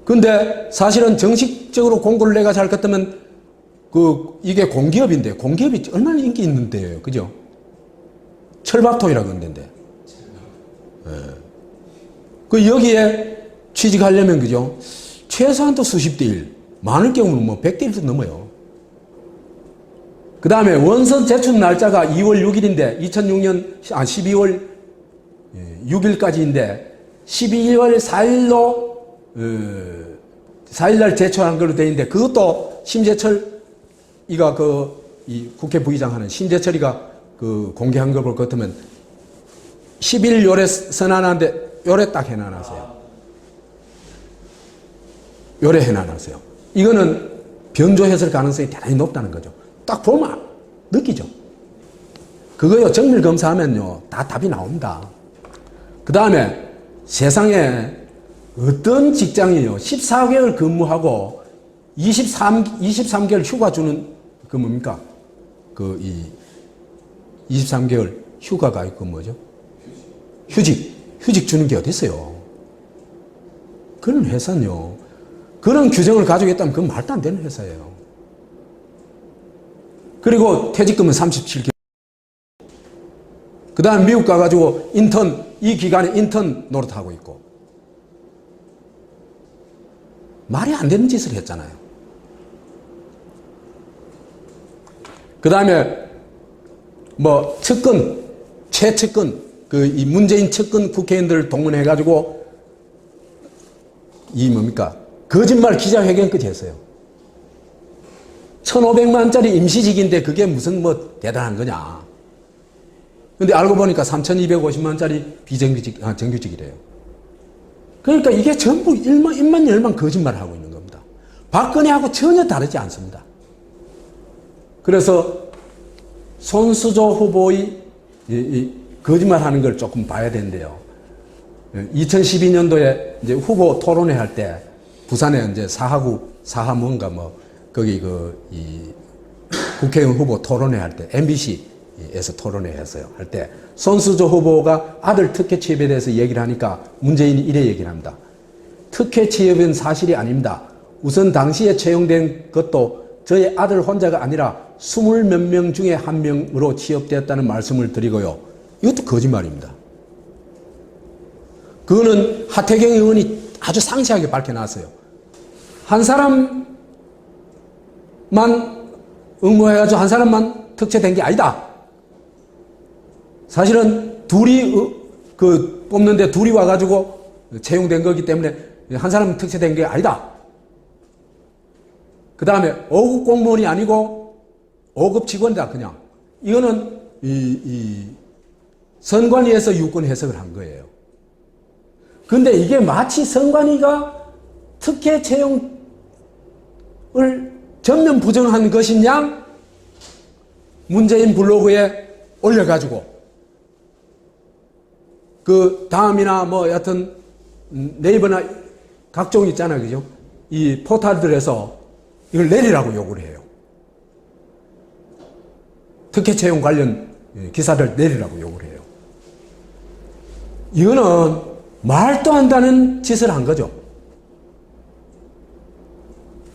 근데 사실은 정식적으로 공고를 내가 잘 갔다면 이게 공기업인데, 공기업이 얼마나 인기 있는 데예요, 그죠? 철밥통이라고 하는데. 그 여기에 취직하려면, 그죠? 최소한도 수십 대 1, 많을 경우는 뭐 100대 1도 넘어요. 그 다음에 원서 제출 날짜가 2월 6일인데, 2006년, 12월 6일까지인데, 12월 4일로, 4일날 제출한 걸로 되어 있는데, 그것도 심재철, 이가 이 국회 부의장 하는 심재철이가 공개한 거 볼 것 같으면, 10일 요래 선언하는데, 요래 딱 해놔놨어요. 요래 해놔놨어요. 이거는 변조했을 가능성이 대단히 높다는 거죠. 딱 보면 느끼죠. 그거요, 정밀 검사하면요, 다 답이 나옵니다. 그 다음에 세상에 어떤 직장이요, 14개월 근무하고 23개월 휴가 주는, 뭡니까? 23개월 휴가가 있고 뭐죠? 휴직 주는 게 어디 있어요? 그런 회사는요, 그런 규정을 가지고 있다면 그건 말도 안 되는 회사예요. 그리고 퇴직금은 37개월. 그 다음에 미국 가가지고 이 기간에 인턴 노릇하고 있고. 말이 안 되는 짓을 했잖아요. 그 다음에 최측근, 이 문재인 측근 국회의원들을 동원해가지고, 거짓말 기자회견까지 했어요. 1,500만짜리 임시직인데 그게 무슨 대단한 거냐. 근데 알고 보니까 3,250만짜리 정규직이래요. 그러니까 이게 전부 입만 열만 거짓말을 하고 있는 겁니다. 박근혜하고 전혀 다르지 않습니다. 그래서 손수조 후보의 거짓말하는 걸 조금 봐야 되는데요. 2012년도에 이제 후보 토론회 할 때 부산에 이제 거기 국회의원 후보 토론회 할 때 MBC에서 토론회 했어요. 할 때 손수조 후보가 아들 특혜 취업에 대해서 얘기를 하니까 문재인이 이래 얘기를 합니다. 특혜 취업은 사실이 아닙니다. 우선 당시에 채용된 것도 저의 아들 혼자가 아니라 20몇 명 중에 한 명으로 취업되었다는 말씀을 드리고요. 이것도 거짓말입니다. 그거는 하태경 의원이 아주 상세하게 밝혀놨어요. 한 사람만 응모해가지고 한 사람만 특채된 게 아니다. 사실은 둘이 뽑는데 둘이 와가지고 채용된 거기 때문에 한 사람은 특채된 게 아니다. 그 다음에 5급 공무원이 아니고 5급 직원이다, 그냥. 이거는 선관위에서 유권 해석을 한 거예요. 근데 이게 마치 선관위가 특혜 채용을 전면 부정한 것이냐? 문재인 블로그에 올려가지고 다음이나 여하튼 네이버나 각종 있잖아요, 그죠? 이 포털들에서 이걸 내리라고 요구를 해요. 특혜 채용 관련 기사를 내리라고 요구를 해요. 이거는 말도 안 되는 짓을 한 거죠.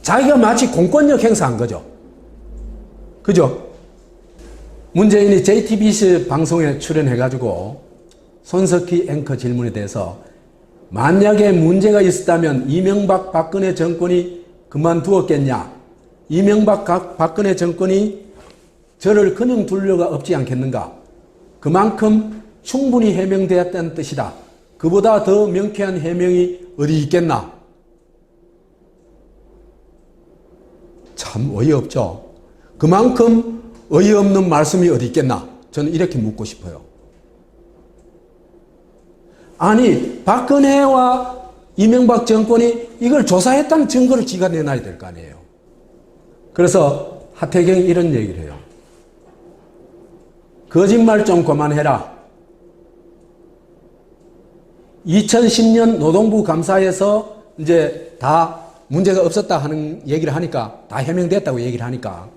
자기가 마치 공권력 행사한 거죠. 그죠? 문재인이 JTBC 방송에 출연해가지고 손석희 앵커 질문에 대해서 만약에 문제가 있었다면 이명박 박근혜 정권이 그만두었겠냐? 이명박 박근혜 정권이 저를 그냥 둘 리가 없지 않겠는가? 그만큼 충분히 해명되었다는 뜻이다. 그보다 더 명쾌한 해명이 어디 있겠나? 참 어이없죠. 그만큼 어이없는 말씀이 어디 있겠나? 저는 이렇게 묻고 싶어요. 아니, 박근혜와 이명박 정권이 이걸 조사했다는 증거를 지가 내놔야 될 거 아니에요. 그래서 하태경이 이런 얘기를 해요. 거짓말 좀 그만해라. 2010년 노동부 감사에서 이제 다 문제가 없었다 하는 얘기를 하니까, 다 해명됐다고 얘기를 하니까,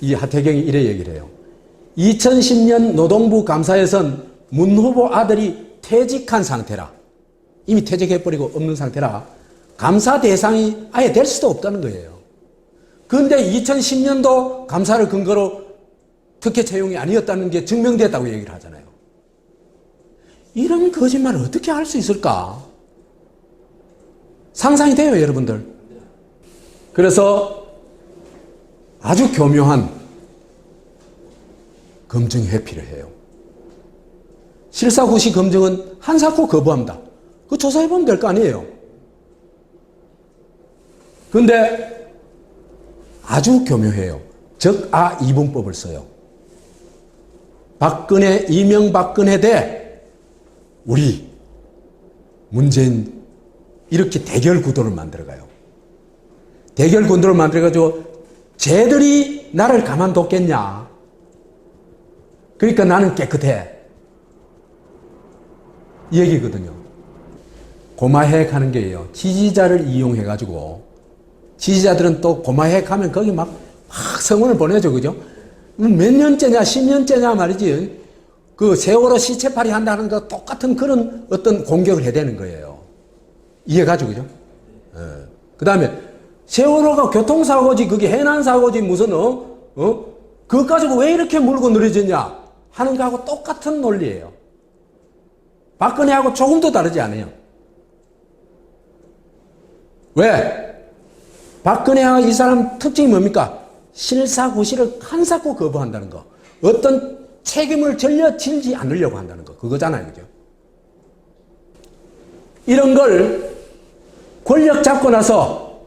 이 하태경이 이래 얘기를 해요. 2010년 노동부 감사에선 문 후보 아들이 퇴직한 상태라. 이미 퇴직해버리고 없는 상태라. 감사 대상이 아예 될 수도 없다는 거예요. 그런데 2010년도 감사를 근거로 특혜 채용이 아니었다는 게 증명됐다고 얘기를 하잖아요. 이런 거짓말을 어떻게 할 수 있을까? 상상이 돼요, 여러분들. 그래서 아주 교묘한 검증 회피를 해요. 실사구시 검증은 한사코 거부합니다. 그 조사해보면 될 거 아니에요. 그런데 아주 교묘해요. 적아 이분법을 써요. 박근혜, 이명박근혜 대 우리 문재인, 이렇게 대결 구도를 만들어가요. 대결 구도를 만들어가지고 쟤들이 나를 가만뒀겠냐. 그러니까 나는 깨끗해. 이 얘기거든요. 고마핵 하는 게요. 지지자를 이용해가지고 지지자들은 또 고마핵 하면 거기 막 성원을 보내죠. 그죠? 몇 년째냐, 10년째냐 말이지. 그 세월호 시체팔이 한다는 거 똑같은 그런 어떤 공격을 해야 되는 거예요. 이해가죠, 그죠? 그 다음에 세월호가 교통사고지, 그게 해난사고지, 무슨, 그것 가지고 왜 이렇게 물고 늘어졌냐 하는 거하고 똑같은 논리예요. 박근혜하고 조금도 다르지 않아요. 왜? 박근혜와 이 사람 특징이 뭡니까? 실사구시를 한사코 거부한다는 거. 어떤 책임을 전혀 지지 않으려고 한다는 거. 그거잖아요. 그죠? 이런 걸 권력 잡고 나서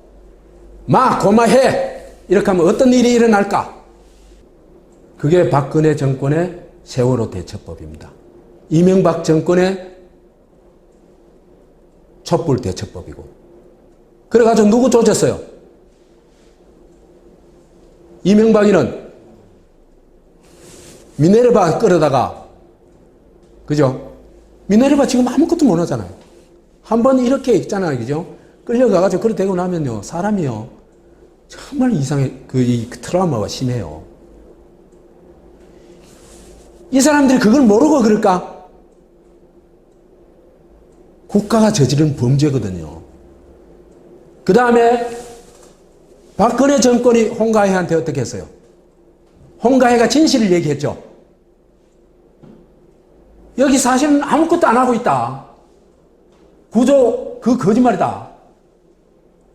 고마해. 이렇게 하면 어떤 일이 일어날까? 그게 박근혜 정권의 세월호 대처법입니다. 이명박 정권의 촛불 대처법이고. 그래가지고 누구 조졌어요? 이명박이는 미네르바 끌어다가, 그죠? 미네르바 지금 아무것도 못 하잖아요. 한번 이렇게 있잖아요. 그죠? 끌려가가지고 그렇게 되고 나면요, 사람이요, 정말 이상해. 이 트라우마가 심해요. 이 사람들이 그걸 모르고 그럴까? 국가가 저지른 범죄거든요. 그 다음에 박근혜 정권이 홍가혜한테 어떻게 했어요? 홍가혜가 진실을 얘기했죠. 여기 사실은 아무것도 안 하고 있다. 구조 그 거짓말이다.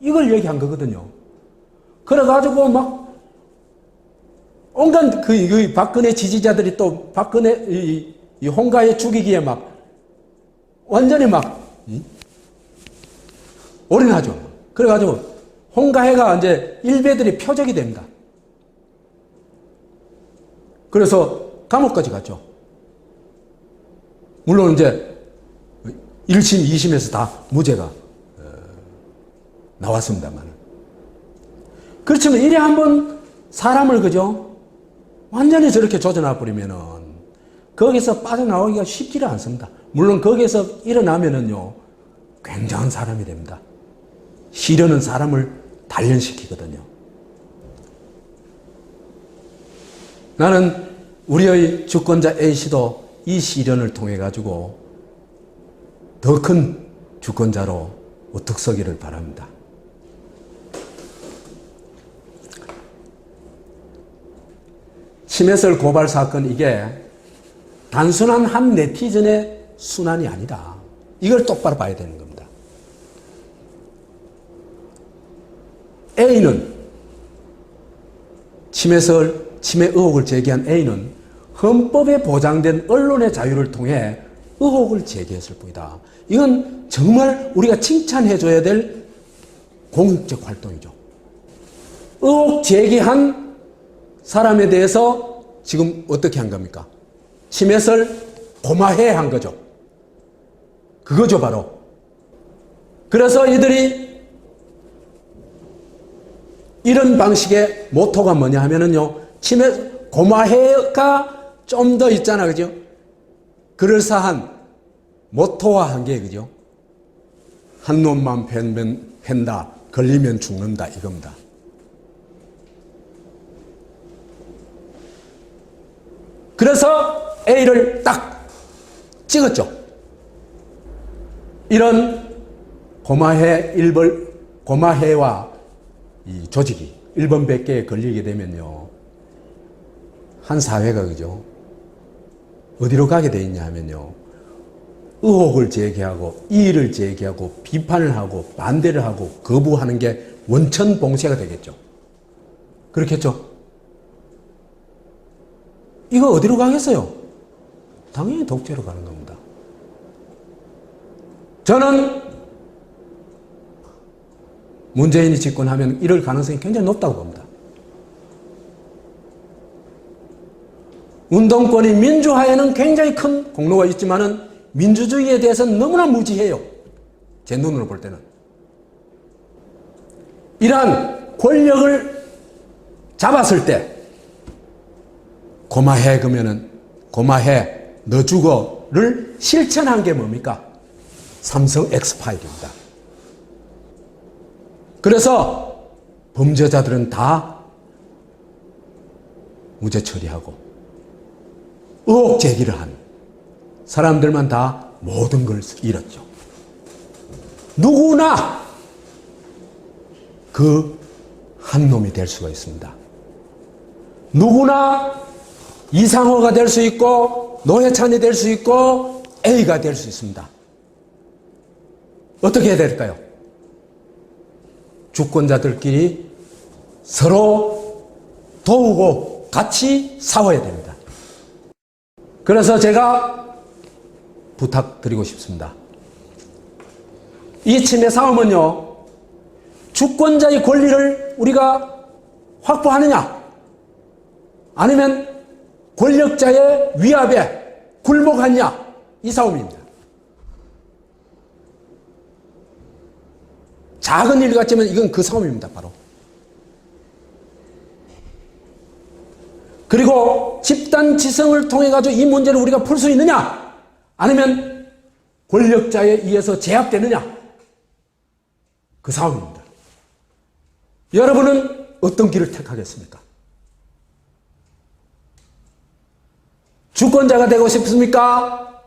이걸 얘기한 거거든요. 그래가지고 막 온갖 그 박근혜 지지자들이 또 박근혜 이 홍가혜 죽이기에 막 완전히 막 올인하죠. 그래가지고 홍가혜가 이제 일베들이 표적이 됩니다. 그래서 감옥까지 갔죠. 물론 이제 1심, 2심에서 다 무죄가 나왔습니다만. 그렇지만 이래 한번 사람을, 그죠? 완전히 저렇게 조져놔버리면은 거기서 빠져나오기가 쉽지가 않습니다. 물론 거기에서 일어나면은요, 굉장한 사람이 됩니다. 시련은 사람을 단련시키거든요. 나는 우리의 주권자 A씨도 이 시련을 통해 가지고 더 큰 주권자로 우뚝 서기를 바랍니다. 심해설 고발 사건, 이게 단순한 한 네티즌의 순환이 아니다. 이걸 똑바로 봐야 되는 겁니다. A는 침해 의혹을 제기한 A는 헌법에 보장된 언론의 자유를 통해 의혹을 제기했을 뿐이다. 이건 정말 우리가 칭찬해줘야 될 공익적 활동이죠. 의혹 제기한 사람에 대해서 지금 어떻게 한 겁니까? 침해설 고마해 한 거죠. 그거죠, 바로. 그래서 이들이 이런 방식의 모토가 뭐냐 하면은요, 고마해가 좀 더 있잖아, 그죠? 그럴싸한 모토와 게, 그죠? 한 놈만 팬다, 걸리면 죽는다, 이겁니다. 그래서 A를 딱 찍었죠. 이런 고마해와 이 조직이 1번 100개에 걸리게 되면요, 한 사회가, 그죠? 어디로 가게 돼 있냐 하면요, 의혹을 제기하고, 이의를 제기하고, 비판을 하고, 반대를 하고, 거부하는 게 원천봉쇄가 되겠죠. 그렇겠죠? 이거 어디로 가겠어요? 당연히 독재로 가는 겁니다. 저는 문재인이 집권하면 이럴 가능성이 굉장히 높다고 봅니다. 운동권이 민주화에는 굉장히 큰 공로가 있지만은 민주주의에 대해서는 너무나 무지해요. 제 눈으로 볼 때는. 이러한 권력을 잡았을 때 고마해 그러면은 고마해 너 죽어를 실천한 게 뭡니까? 삼성 엑스파일입니다. 그래서 범죄자들은 다 무죄 처리하고 의혹 제기를 한 사람들만 다 모든 걸 잃었죠. 누구나 그 한 놈이 될 수가 있습니다. 누구나 이상호가 될 수 있고 노회찬이 될 수 있고 A가 될 수 있습니다. 어떻게 해야 될까요? 주권자들끼리 서로 도우고 같이 싸워야 됩니다. 그래서 제가 부탁드리고 싶습니다. 이 침해 싸움은요, 주권자의 권리를 우리가 확보하느냐, 아니면 권력자의 위압에 굴복하느냐, 이 싸움입니다. 작은 일 같지만 이건 그 싸움입니다, 바로. 그리고 집단 지성을 통해 가지고 이 문제를 우리가 풀 수 있느냐, 아니면 권력자에 의해서 제압되느냐, 그 싸움입니다. 여러분은 어떤 길을 택하겠습니까? 주권자가 되고 싶습니까?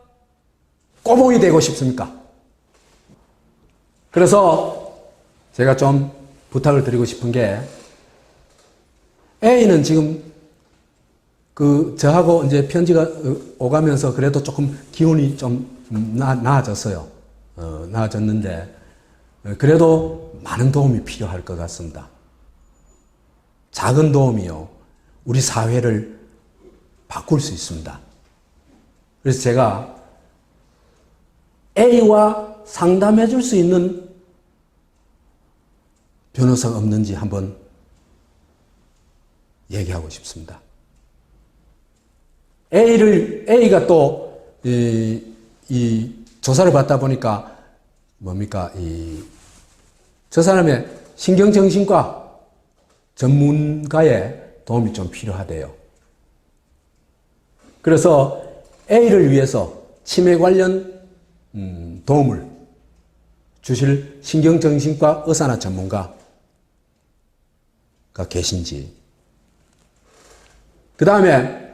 꼬봉이 되고 싶습니까? 그래서 제가 좀 부탁을 드리고 싶은 게, A는 지금 저하고 이제 편지가 오가면서 그래도 조금 기운이 좀 나아졌어요. 나아졌는데, 그래도 많은 도움이 필요할 것 같습니다. 작은 도움이요, 우리 사회를 바꿀 수 있습니다. 그래서 제가 A와 상담해 줄 수 있는 변호사가 없는지 한번 얘기하고 싶습니다. A가 또, 이 조사를 받다 보니까, 뭡니까, 저 사람의 신경정신과 전문가의 도움이 좀 필요하대요. 그래서 A를 위해서 치매 관련 도움을 주실 신경정신과 의사나 전문가가 계신지, 그 다음에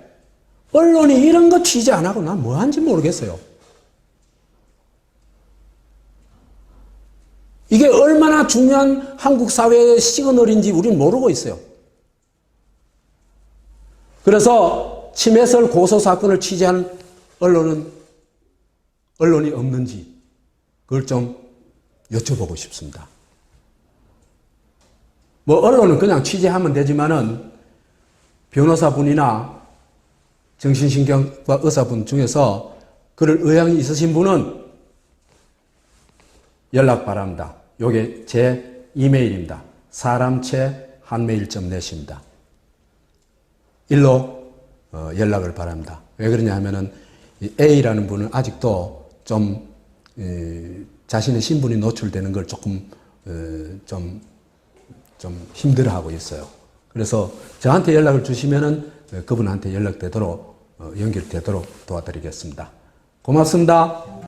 언론이 이런 거 취재 안 하고 난 뭐 하는지 모르겠어요. 이게 얼마나 중요한 한국 사회의 시그널인지 우리는 모르고 있어요. 그래서 치매설 고소 사건을 취재한 언론이 없는지 그걸 좀 여쭤보고 싶습니다. 뭐 언론은 그냥 취재하면 되지만은 변호사분이나 정신신경과 의사분 중에서 그럴 의향이 있으신 분은 연락 바랍니다. 요게 제 이메일입니다. 사람체@한메일.net입니다. 일로 연락을 바랍니다. 왜 그러냐 하면은 A라는 분은 아직도 좀 자신의 신분이 노출되는 걸 조금 좀 좀 힘들어하고 있어요. 그래서 저한테 연락을 주시면은 그분한테 연락되도록 연결되도록 도와드리겠습니다. 고맙습니다.